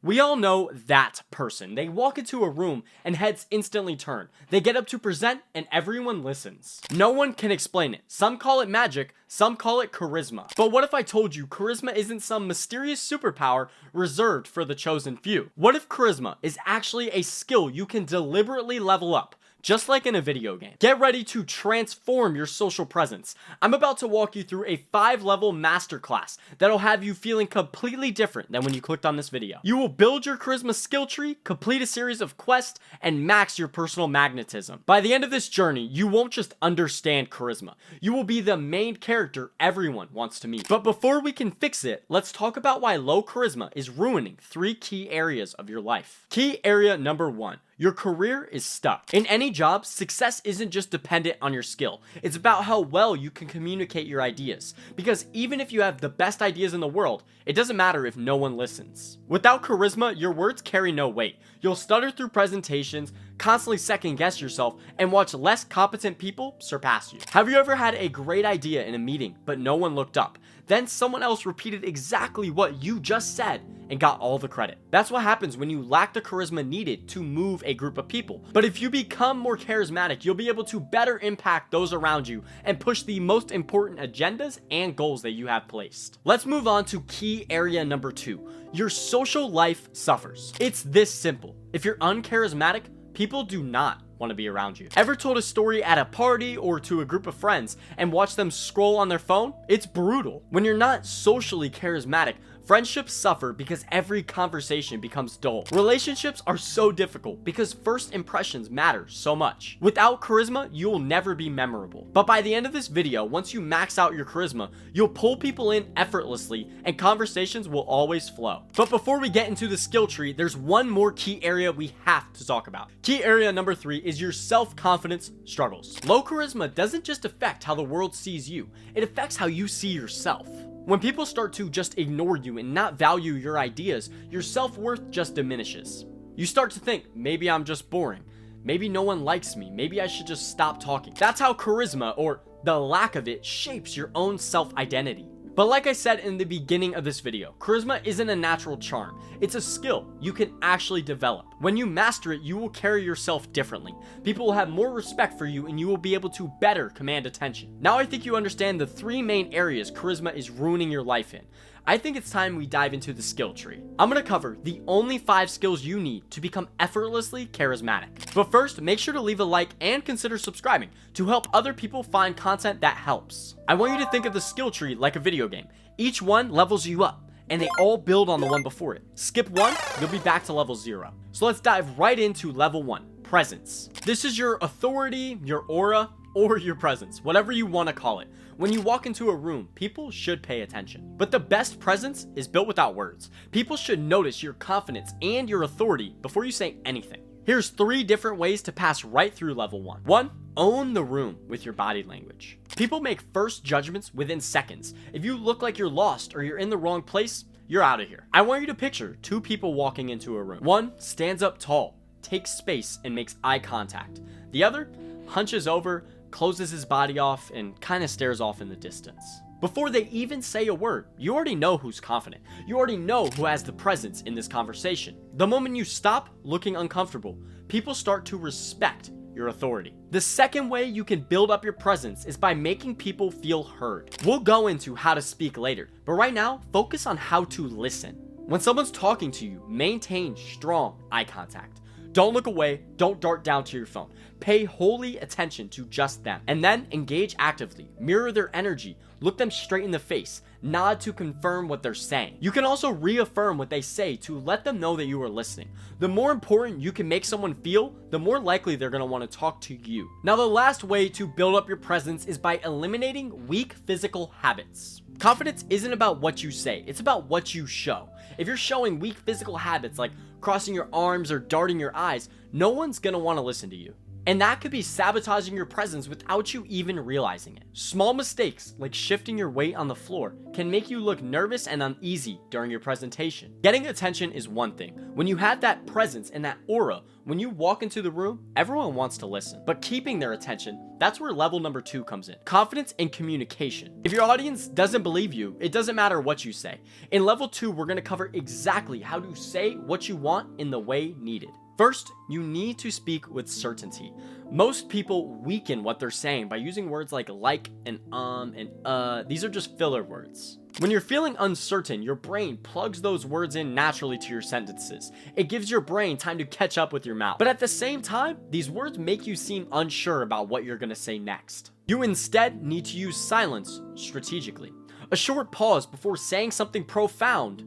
We all know that person. They walk into a room and heads instantly turn. They get up to present and everyone listens. No one can explain it. Some call it magic, some call it charisma. But what if I told you charisma isn't some mysterious superpower reserved for the chosen few? What if charisma is actually a skill you can deliberately level up? Just like in a video game. Get ready to transform your social presence. I'm about to walk you through a 5-level masterclass that'll have you feeling completely different than when you clicked on this video. You will build your charisma skill tree, complete a series of quests, and max your personal magnetism. By the end of this journey, you won't just understand charisma. You will be the main character everyone wants to meet. But before we can fix it, let's talk about why low charisma is ruining 3 key areas of your life. Key area number 1. Your career is stuck. In any job, success isn't just dependent on your skill. It's about how well you can communicate your ideas. Because even if you have the best ideas in the world, it doesn't matter if no one listens. Without charisma, your words carry no weight. You'll stutter through presentations, constantly second guess yourself, and watch less competent people surpass you. Have you ever had a great idea in a meeting, but no one looked up? Then someone else repeated exactly what you just said and got all the credit. That's what happens when you lack the charisma needed to move a group of people. But if you become more charismatic, you'll be able to better impact those around you and push the most important agendas and goals that you have placed. Let's move on to key area number 2. Your social life suffers. It's this simple. If you're uncharismatic, people do not want to be around you. Ever told a story at a party or to a group of friends and watch them scroll on their phone? It's brutal. When you're not socially charismatic, friendships suffer because every conversation becomes dull. Relationships are so difficult because first impressions matter so much. Without charisma, you'll never be memorable. But by the end of this video, once you max out your charisma, you'll pull people in effortlessly and conversations will always flow. But before we get into the skill tree, there's one more key area we have to talk about. Key area number 3 is your self-confidence struggles. Low charisma doesn't just affect how the world sees you, it affects how you see yourself. When people start to just ignore you and not value your ideas, your self-worth just diminishes. You start to think, maybe I'm just boring. Maybe no one likes me. Maybe I should just stop talking. That's how charisma, or the lack of it, shapes your own self-identity. But like I said in the beginning of this video, charisma isn't a natural charm. It's a skill you can actually develop. When you master it, you will carry yourself differently. People will have more respect for you and you will be able to better command attention. Now I think you understand the 3 main areas charisma is ruining your life in. I think it's time we dive into the skill tree. I'm going to cover the only 5 skills you need to become effortlessly charismatic. But first, make sure to leave a like and consider subscribing to help other people find content that helps. I want you to think of the skill tree like a video game. Each one levels you up, and they all build on the one before it. Skip one, you'll be back to level 0. So let's dive right into level 1, presence. This is your authority, your aura, or your presence, whatever you want to call it. When you walk into a room, people should pay attention. But the best presence is built without words. People should notice your confidence and your authority before you say anything. Here's 3 different ways to pass right through level 1. 1. Own the room with your body language. People make first judgments within seconds. If you look like you're lost or you're in the wrong place, you're out of here. I want you to picture 2 people walking into a room. One stands up tall, takes space, and makes eye contact. The other hunches over, closes his body off, and kind of stares off in the distance. Before they even say a word, you already know who's confident. You already know who has the presence in this conversation. The moment you stop looking uncomfortable, people start to respect your authority. The second way you can build up your presence is by making people feel heard. We'll go into how to speak later, but right now, focus on how to listen. When someone's talking to you, maintain strong eye contact. Don't look away, don't dart down to your phone. Pay wholly attention to just them. And then engage actively. Mirror their energy. Look them straight in the face. Nod to confirm what they're saying. You can also reaffirm what they say to let them know that you are listening. The more important you can make someone feel, the more likely they're going to want to talk to you. Now, the last way to build up your presence is by eliminating weak physical habits. Confidence isn't about what you say, it's about what you show. If you're showing weak physical habits like crossing your arms or darting your eyes, no one's gonna want to listen to you. And that could be sabotaging your presence without you even realizing it. Small mistakes, like shifting your weight on the floor, can make you look nervous and uneasy during your presentation. Getting attention is one thing. When you have that presence and that aura, when you walk into the room, everyone wants to listen. But keeping their attention, that's where level number 2 comes in. Confidence and communication. If your audience doesn't believe you, it doesn't matter what you say. In level 2, we're going to cover exactly how to say what you want in the way needed. First, you need to speak with certainty. Most people weaken what they're saying by using words like and these are just filler words. When you're feeling uncertain, your brain plugs those words in naturally to your sentences. It gives your brain time to catch up with your mouth. But at the same time, these words make you seem unsure about what you're gonna say next. You instead need to use silence strategically. A short pause before saying something profound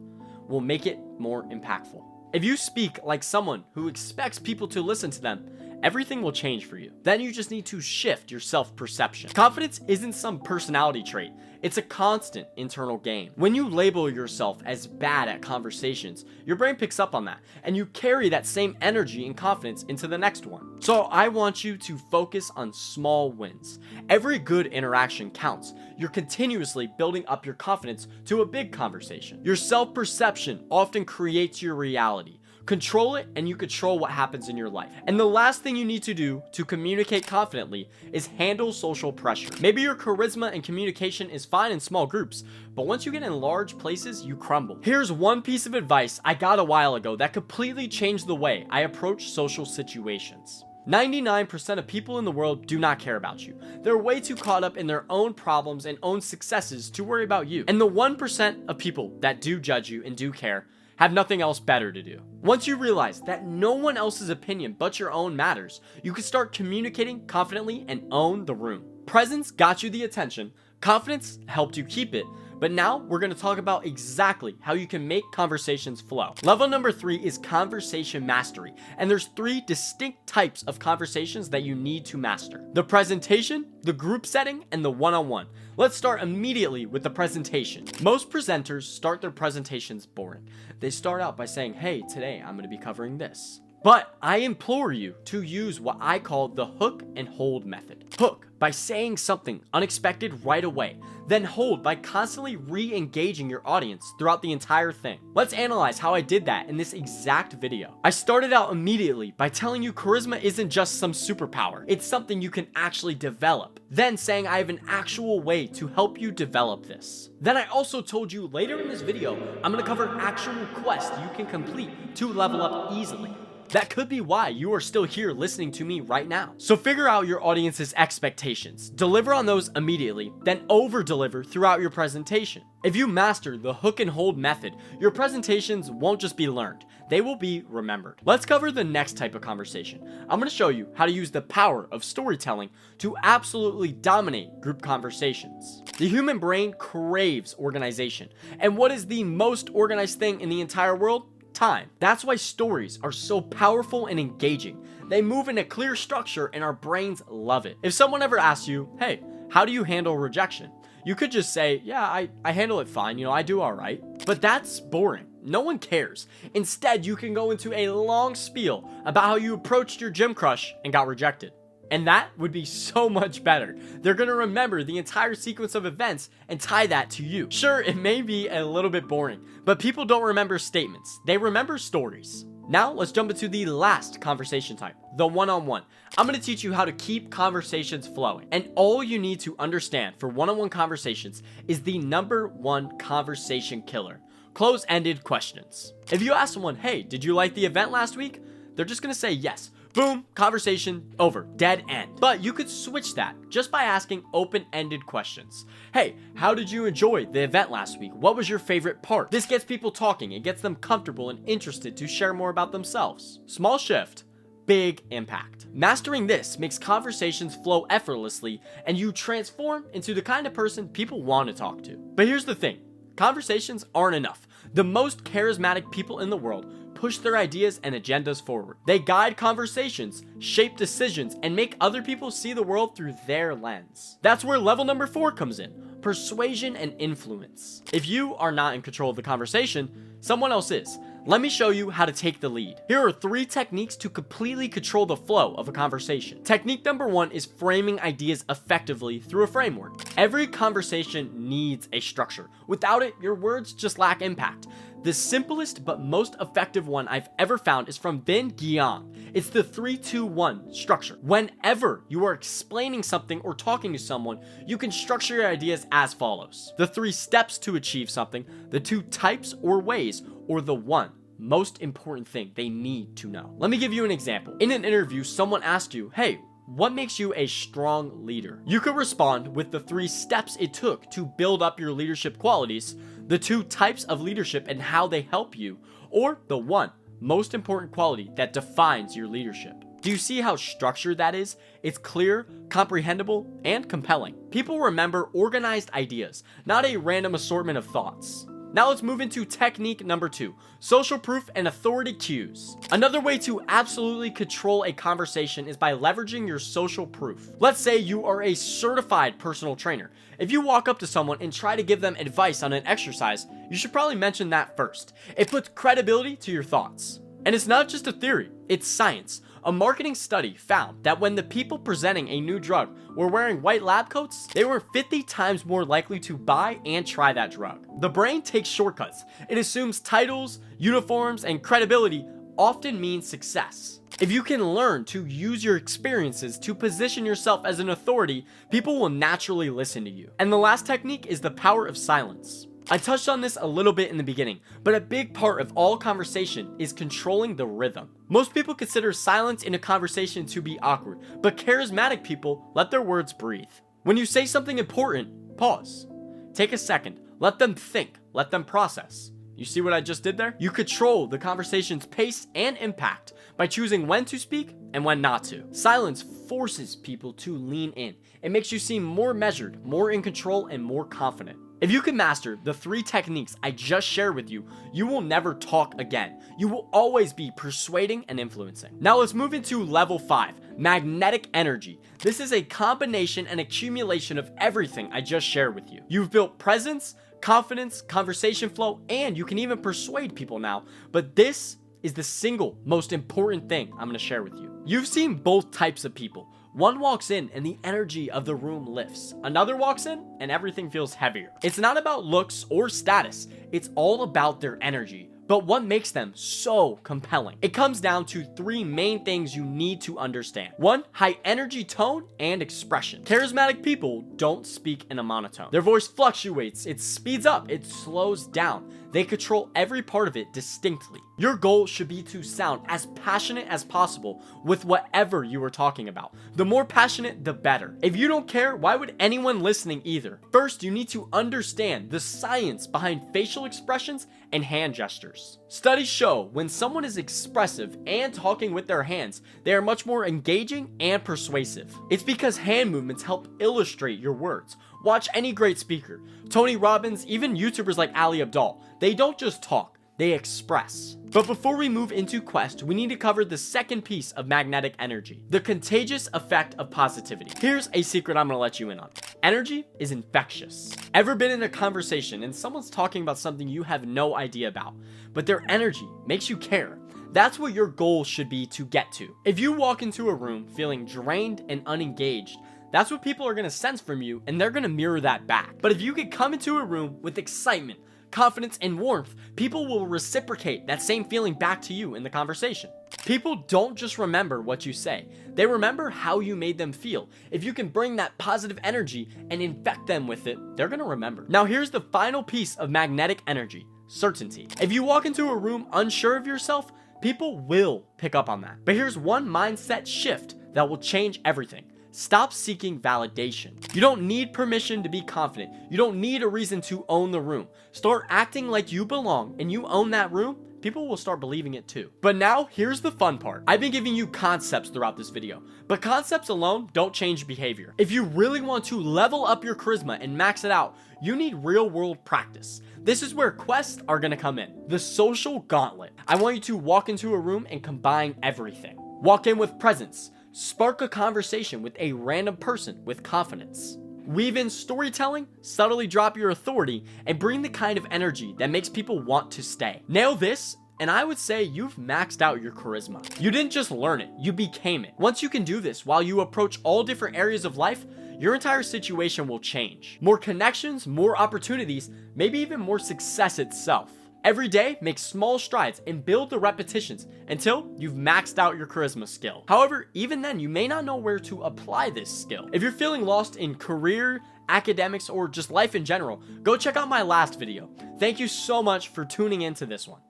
will make it more impactful. If you speak like someone who expects people to listen to them, everything will change for you. Then you just need to shift your self-perception. Confidence isn't some personality trait. It's a constant internal game. When you label yourself as bad at conversations, your brain picks up on that, and you carry that same energy and confidence into the next one. So I want you to focus on small wins. Every good interaction counts. You're continuously building up your confidence to a big conversation. Your self-perception often creates your reality. Control it, and you control what happens in your life. And the last thing you need to do to communicate confidently is handle social pressure. Maybe your charisma and communication is fine in small groups, but once you get in large places, you crumble. Here's one piece of advice I got a while ago that completely changed the way I approach social situations. 99% of people in the world do not care about you. They're way too caught up in their own problems and own successes to worry about you. And the 1% of people that do judge you and do care have nothing else better to do. Once you realize that no one else's opinion but your own matters, you can start communicating confidently and own the room. Presence got you the attention, confidence helped you keep it, but now we're going to talk about exactly how you can make conversations flow. Level number 3 is conversation mastery, and there's 3 distinct types of conversations that you need to master: the presentation, the group setting, and the one-on-one. Let's start immediately with the presentation. Most presenters start their presentations boring. They start out by saying, "Hey, today I'm going to be covering this." But I implore you to use what I call the hook and hold method. Hook by saying something unexpected right away, then hold by constantly re-engaging your audience throughout the entire thing. Let's analyze how I did that in this exact video. I started out immediately by telling you charisma isn't just some superpower, it's something you can actually develop. Then saying I have an actual way to help you develop this. Then I also told you later in this video, I'm gonna cover actual quests you can complete to level up easily. That could be why you are still here listening to me right now. So figure out your audience's expectations, deliver on those immediately, then over-deliver throughout your presentation. If you master the hook and hold method, your presentations won't just be learned, they will be remembered. Let's cover the next type of conversation. I'm going to show you how to use the power of storytelling to absolutely dominate group conversations. The human brain craves organization, and what is the most organized thing in the entire world? Time. That's why stories are so powerful and engaging. They move in a clear structure and our brains love it. If someone ever asks you, "Hey, how do you handle rejection?" You could just say, "Yeah, I handle it fine, I do alright." But that's boring. No one cares. Instead, you can go into a long spiel about how you approached your gym crush and got rejected. And that would be so much better. They're gonna remember the entire sequence of events and tie that to you. Sure, it may be a little bit boring, but people don't remember statements. They remember stories. Now, let's jump into the last conversation type, the one-on-one. I'm gonna teach you how to keep conversations flowing. And all you need to understand for one-on-one conversations is the #1 conversation killer: close-ended questions. If you ask someone, "Hey, did you like the event last week?" They're just gonna say yes. Boom, conversation over, dead end. But you could switch that just by asking open-ended questions. "Hey, how did you enjoy the event last week? What was your favorite part?" This gets people talking. It gets them comfortable and interested to share more about themselves. Small shift, big impact. Mastering this makes conversations flow effortlessly, and you transform into the kind of person people want to talk to. But here's the thing. Conversations aren't enough. The most charismatic people in the world push their ideas and agendas forward. They guide conversations, shape decisions, and make other people see the world through their lens. That's where level number 4 comes in: persuasion and influence. If you are not in control of the conversation, someone else is. Let me show you how to take the lead. Here are 3 techniques to completely control the flow of a conversation. Technique number 1 is framing ideas effectively through a framework. Every conversation needs a structure. Without it, your words just lack impact. The simplest but most effective one I've ever found is from Ben Guion. It's the 3-2-1 structure. Whenever you are explaining something or talking to someone, you can structure your ideas as follows. The 3 steps to achieve something, the 2 types or ways, or the 1 most important thing they need to know. Let me give you an example. In an interview, someone asked you, hey, what makes you a strong leader? You could respond with the 3 steps it took to build up your leadership qualities, the 2 types of leadership and how they help you, or the 1 most important quality that defines your leadership. Do you see how structured that is? It's clear, comprehensible, and compelling. People remember organized ideas, not a random assortment of thoughts. Now let's move into technique number 2, social proof and authority cues. Another way to absolutely control a conversation is by leveraging your social proof. Let's say you are a certified personal trainer. If you walk up to someone and try to give them advice on an exercise, you should probably mention that first. It puts credibility to your thoughts. And it's not just a theory, it's science. A marketing study found that when the people presenting a new drug were wearing white lab coats, they were 50 times more likely to buy and try that drug. The brain takes shortcuts. It assumes titles, uniforms, and credibility often mean success. If you can learn to use your experiences to position yourself as an authority, people will naturally listen to you. And the last technique is the power of silence. I touched on this a little bit in the beginning, but a big part of all conversation is controlling the rhythm. Most people consider silence in a conversation to be awkward, but charismatic people let their words breathe. When you say something important, pause. Take a second. Let them think. Let them process. You see what I just did there? You control the conversation's pace and impact by choosing when to speak and when not to. Silence forces people to lean in. It makes you seem more measured, more in control, and more confident. If you can master the 3 techniques I just shared with you, you will never talk again. You will always be persuading and influencing. Now let's move into level 5, magnetic energy. This is a combination and accumulation of everything I just shared with you. You've built presence, confidence, conversation flow, and you can even persuade people now. But this is the single most important thing I'm going to share with you. You've seen both types of people. One walks in and the energy of the room lifts. Another walks in and everything feels heavier. It's not about looks or status. It's all about their energy. But what makes them so compelling? It comes down to 3 main things you need to understand. 1, high energy tone and expression. Charismatic people don't speak in a monotone. Their voice fluctuates, it speeds up, it slows down. They control every part of it distinctly. Your goal should be to sound as passionate as possible with whatever you are talking about. The more passionate, the better. If you don't care, why would anyone listening either? First, you need to understand the science behind facial expressions and hand gestures. Studies show when someone is expressive and talking with their hands, they are much more engaging and persuasive. It's because hand movements help illustrate your words. Watch any great speaker, Tony Robbins, even YouTubers like Ali Abdaal. They don't just talk, they express. But before we move into Quest, we need to cover the second piece of magnetic energy, the contagious effect of positivity. Here's a secret I'm gonna let you in on. Energy is infectious. Ever been in a conversation and someone's talking about something you have no idea about, but their energy makes you care? That's what your goal should be to get to. If you walk into a room feeling drained and unengaged, that's what people are gonna sense from you, and they're gonna mirror that back. But if you can come into a room with excitement, confidence, and warmth, people will reciprocate that same feeling back to you in the conversation. People don't just remember what you say, they remember how you made them feel. If you can bring that positive energy and infect them with it, they're gonna remember. Now here's the final piece of magnetic energy, certainty. If you walk into a room unsure of yourself, people will pick up on that. But here's one mindset shift that will change everything. Stop seeking validation. You don't need permission to be confident. You don't need a reason to own the room. Start acting like you belong and you own that room. People will start believing it too. But now here's the fun part. I've been giving you concepts throughout this video, but concepts alone don't change behavior. If you really want to level up your charisma and max it out, you need real world practice. This is where quests are gonna come in. The Social Gauntlet. I want you to walk into a room and combine everything. Walk in with presence. Spark a conversation with a random person with confidence. Weave in storytelling, subtly drop your authority, and bring the kind of energy that makes people want to stay. Nail this, and I would say you've maxed out your charisma. You didn't just learn it, you became it. Once you can do this while you approach all different areas of life, your entire situation will change. More connections, more opportunities, maybe even more success itself. Every day, make small strides and build the repetitions until you've maxed out your charisma skill. However, even then, you may not know where to apply this skill. If you're feeling lost in career, academics, or just life in general, go check out my last video. Thank you so much for tuning into this one.